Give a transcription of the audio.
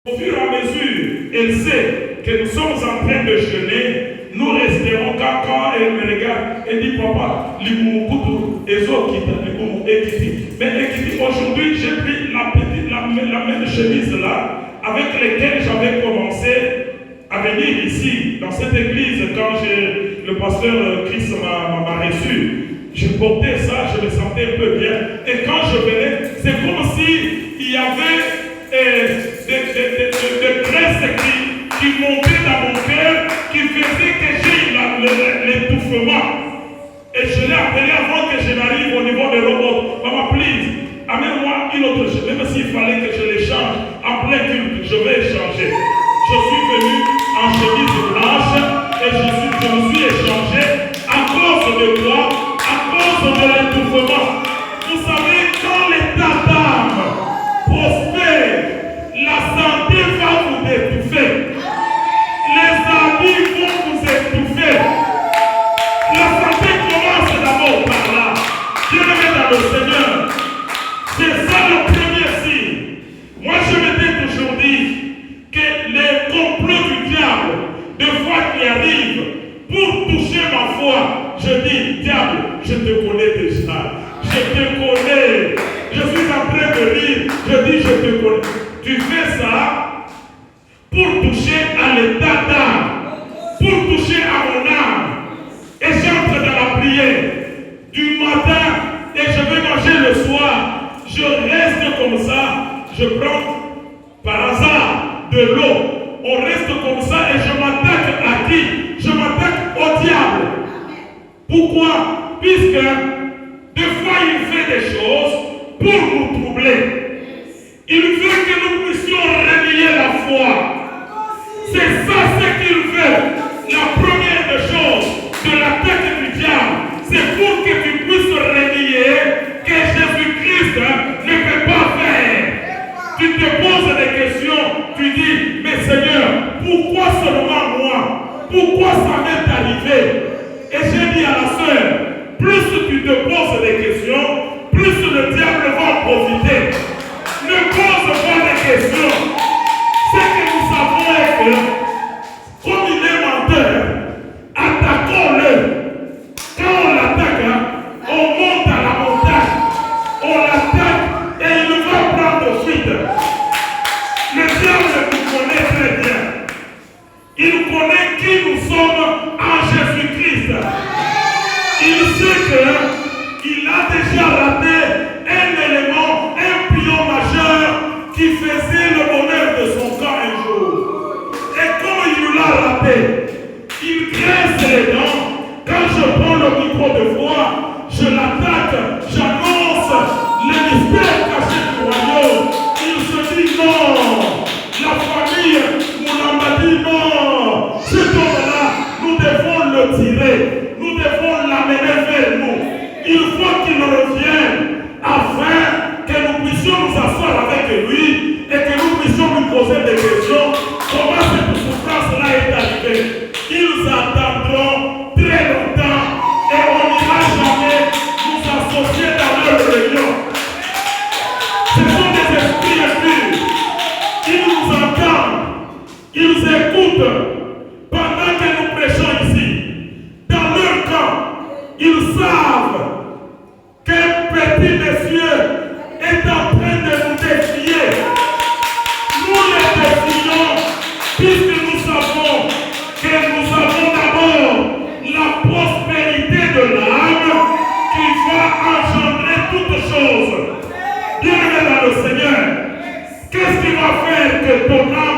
Au fur et à mesure, elle sait que nous sommes en train de jeûner. Nous resterons quand elle me regarde et dit papa, mais aujourd'hui j'ai pris la même chemise là avec laquelle j'avais commencé à venir ici dans cette église quand le pasteur Chris m'a reçu. Je portais ça, je me sentais un peu bien. Et quand je venais, c'est comme s'il y avait des graisses qui montaient dans mon cœur, qui faisaient que j'ai l'étouffement. Et je l'ai appelé avant que je n'arrive au niveau des robots. Maman, please, amène-moi une autre chose. Même s'il fallait que je l'échange en plein culte, je vais échanger. Je suis venu en chemise blanche et je me suis échangé à cause de quoi? À cause de l'étouffement. Vous savez, quand l'état d'âme prospère, la santé va vous étouffer. Les habits vont vous étouffer. La santé commence d'abord par là. Bien-aimé dans le Seigneur, c'est ça le premier signe. Moi, je me dis toujours dit que les complots du diable, des fois qui arrivent pour toucher ma foi, je dis, diable, je te connais déjà. Je te connais. Je suis en train de rire. Je dis, je te connais. Tu fais ça pour toucher à l'état d'âme, pour toucher à mon âme. Et j'entre dans la prière du matin et je vais manger le soir. Je reste comme ça. Je prends par hasard de l'eau. On reste comme ça et je m'attaque à qui? Je m'attaque au diable. Pourquoi? Puisque des fois il fait des choses pour nous troubler. Il veut que nous puissions renier la foi. C'est ça ce qu'il veut. La première des choses de l'attaque du diable, c'est pour que tu puisses renier que Jésus-Christ ne peut pas faire. Tu te poses des questions, tu dis, mais Seigneur, pourquoi seulement moi? Pourquoi ça m'est arrivé? Et j'ai dit à la sœur, plus tu te poses des questions, plus le diable va profiter. Ne pose pas des questions. Ce que nous savons est que, comme il est menteur, attaquons-le. Quand on l'attaque, on monte à la montagne. On l'attaque et il va prendre fuite. Le diable nous connaît très bien. Il connaît qui nous sommes en Jésus-Christ. Il sait qu'il a déjà raté un élément, un pion majeur qui faisait le bonheur de son camp un jour. Et quand il l'a raté, il grince les dents. Quand je prends le micro de voix, je l'attaque, j'annonce le mystère caché du royaume. Il se dit non. La famille nous l'a dit non. Cet homme-là, nous devons le tirer. Nous devons l'amener vers nous. Il faut qu'il revienne afin que nous puissions nous asseoir avec lui et que nous puissions lui poser des questions. Comment cette souffrance-là est arrivée? Ils attendront très longtemps et on n'ira jamais nous associer dans leur réunion. Ce sont des esprits impurs. Ils nous entendent, ils écoutent pendant que nous prêchons ici. Dans leur camp, ils savent qu'un petit monsieur est en train de nous défier. Nous les défions, puisque nous savons que nous avons d'abord la prospérité de l'âme qui va engendrer toutes choses. Bien-aimé dans le Seigneur, qu'est-ce qui va faire que ton âme